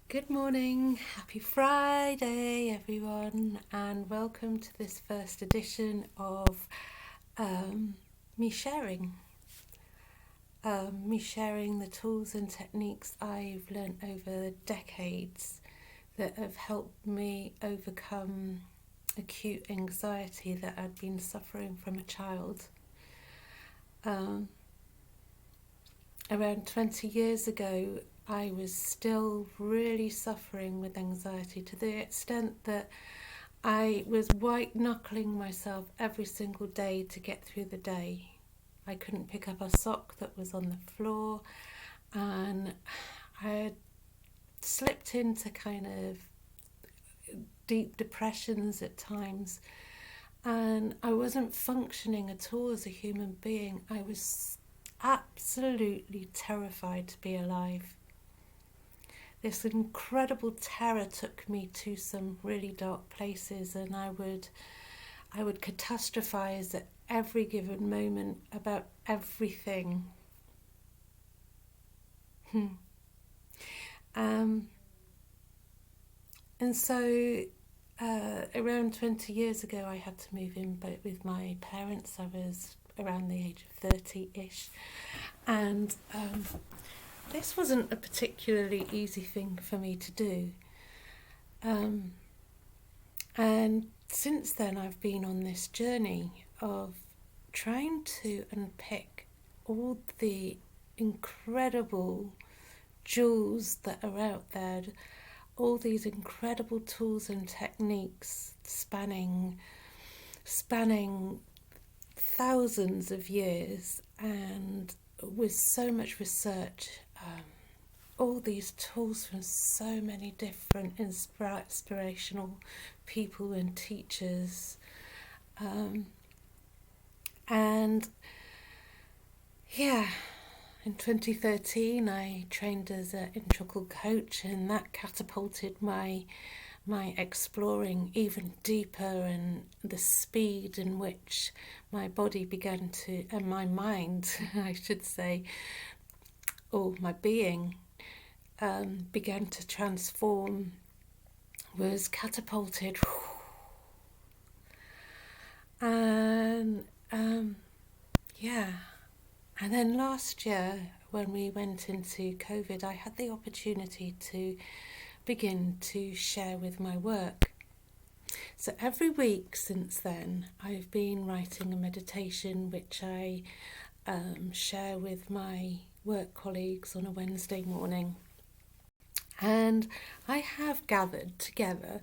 Good morning, happy Friday everyone, and welcome to this first edition of me sharing. Me sharing the tools and techniques I've learnt over decades that have helped me overcome acute anxiety that I'd been suffering from a child. Around 20 years ago, I was still really suffering with anxiety to the extent that I was white knuckling myself every single day to get through the day. I couldn't pick up a sock that was on the floor, and I had slipped into kind of deep depressions at times, and I wasn't functioning at all as a human being. I was absolutely terrified to be alive. This incredible terror took me to some really dark places, and I would catastrophize at every given moment about everything. And so around 20 years ago, I had to move in with my parents. I was around the age of 30-ish, and this wasn't a particularly easy thing for me to do. And since then, I've been on this journey of trying to unpick all the incredible jewels that are out there, all these incredible tools and techniques spanning thousands of years, and with so much research, all these tools from so many different inspirational people and teachers. And yeah, in 2013 I trained as an integral coach, and that catapulted my exploring even deeper, and the speed in which my body began to, and my mind I should say, or my being began to transform, was catapulted. And yeah, and then last year when we went into COVID, I had the opportunity to begin to share with my work. So every week since then, I've been writing a meditation which I share with my work colleagues on a Wednesday morning. And I have gathered together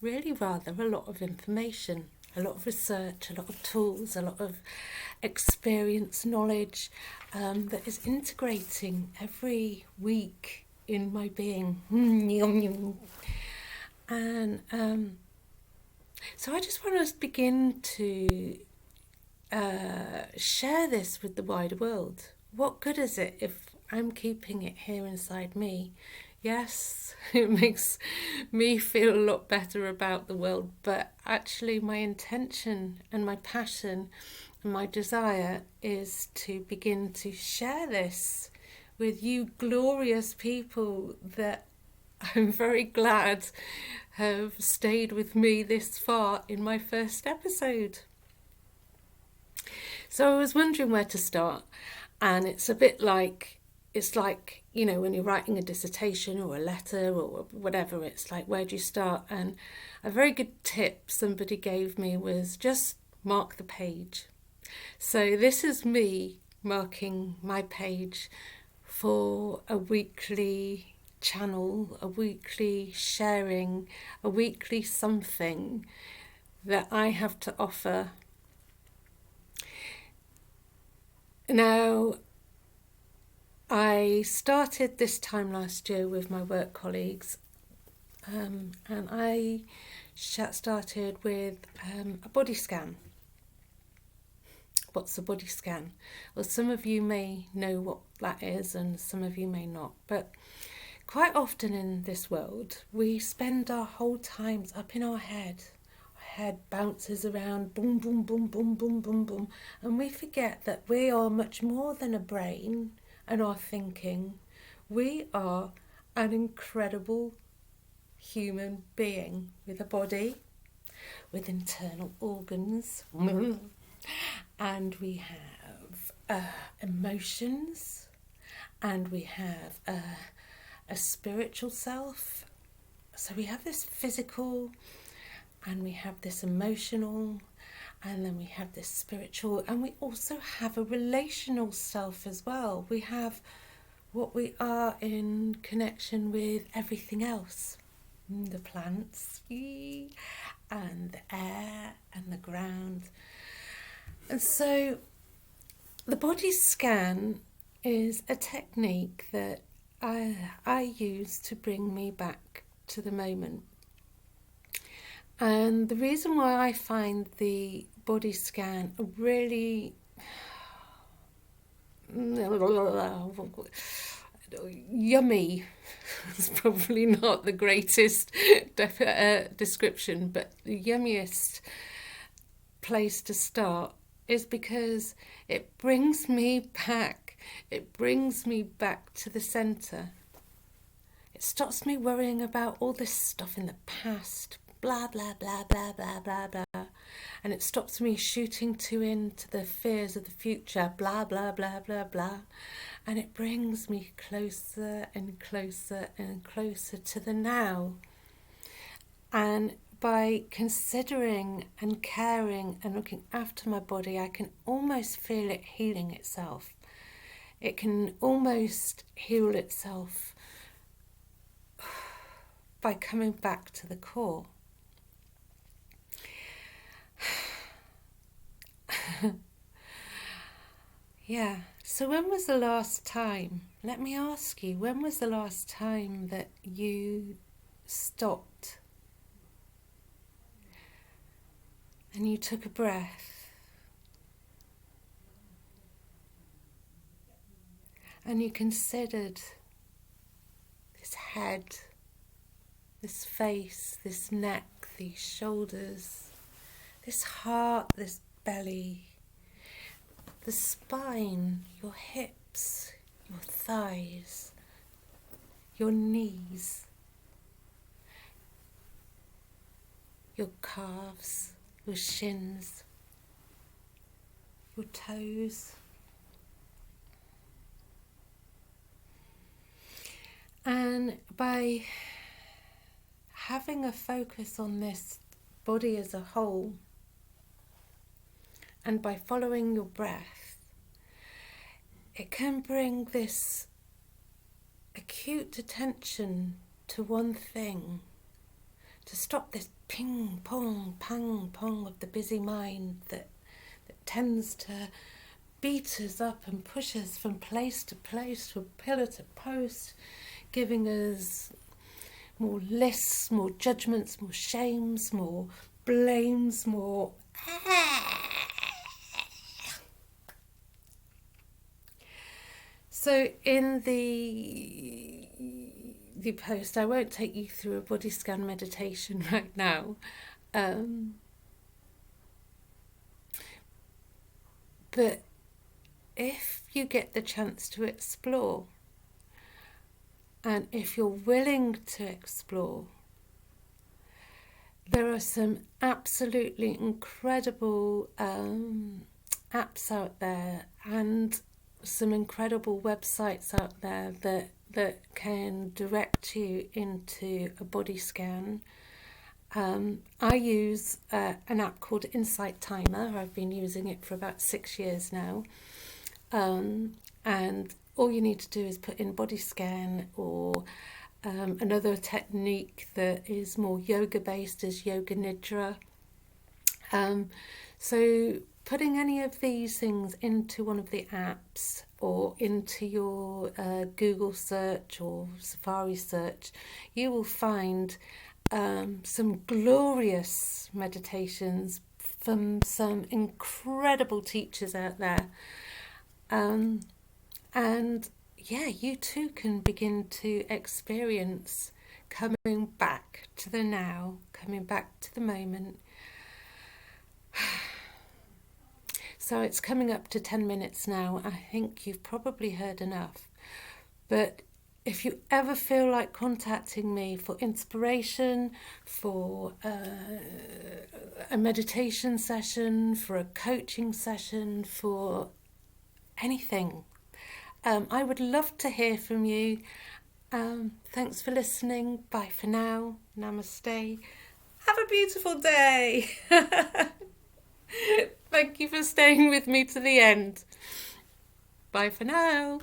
really rather a lot of information, a lot of research, a lot of tools, a lot of experience, knowledge that is integrating every week in my being. And so I just want to begin to share this with the wider world. What good is it if I'm keeping it here inside me? Yes, it makes me feel a lot better about the world, but actually my intention and my passion and my desire is to begin to share this with you glorious people that I'm very glad have stayed with me this far in my first episode. So I was wondering where to start, and it's a bit like, you know, when you're writing a dissertation or a letter or whatever, it's like, where do you start? And a very good tip somebody gave me was just mark the page. So this is me marking my page for a weekly channel, a weekly sharing, a weekly something that I have to offer. Now, I started this time last year with my work colleagues, and I started with a body scan. What's a body scan? Well, some of you may know what that is and some of you may not, but quite often in this world we spend our whole times up in our head. Our head bounces around, boom, boom, boom, boom, boom, boom, boom, and we forget that we are much more than a brain and our thinking. We are an incredible human being with a body, with internal organs, and we have emotions, and we have a spiritual self. So we have this physical, and we have this emotional, and then we have this spiritual, and we also have a relational self as well. We have what we are in connection with everything else. The plants, and the air, and the ground. And so the body scan is a technique that I use to bring me back to the moment. And the reason why I find the body scan really yummy is probably not the greatest description, but the yummiest place to start is because it brings me back. It brings me back to the centre. It stops me worrying about all this stuff in the past, blah, blah, blah, blah, blah, blah, blah. And it stops me shooting into the fears of the future, blah, blah, blah, blah, blah. And it brings me closer and closer and closer to the now. And by considering and caring and looking after my body, I can almost feel it healing itself. It can almost heal itself by coming back to the core. Yeah, so when was the last time, let me ask you, when was the last time that you stopped and you took a breath and you considered this head, this face, this neck, these shoulders, this heart, this belly, the spine, your hips, your thighs, your knees, your calves, your shins, your toes. And by having a focus on this body as a whole, and by following your breath, it can bring this acute attention to one thing, to stop this ping, pong, pang, pong of the busy mind that tends to beat us up and push us from place to place, from pillar to post, giving us more lists, more judgments, more shames, more blames, more... So in the post, I won't take you through a body scan meditation right now, but if you get the chance to explore, and if you're willing to explore, there are some absolutely incredible apps out there and some incredible websites out there that can direct you into a body scan. I use an app called Insight Timer. I've been using it for about 6 years now. And all you need to do is put in body scan, or another technique that is more yoga based is Yoga Nidra. So putting any of these things into one of the apps or into your Google search or Safari search, you will find some glorious meditations from some incredible teachers out there. And yeah, you too can begin to experience coming back to the now, coming back to the moment. So it's coming up to 10 minutes now. I think you've probably heard enough. But if you ever feel like contacting me for inspiration, for a meditation session, for a coaching session, for anything, I would love to hear from you. Thanks for listening. Bye for now. Namaste. Have a beautiful day. Thank you for staying with me to the end. Bye for now.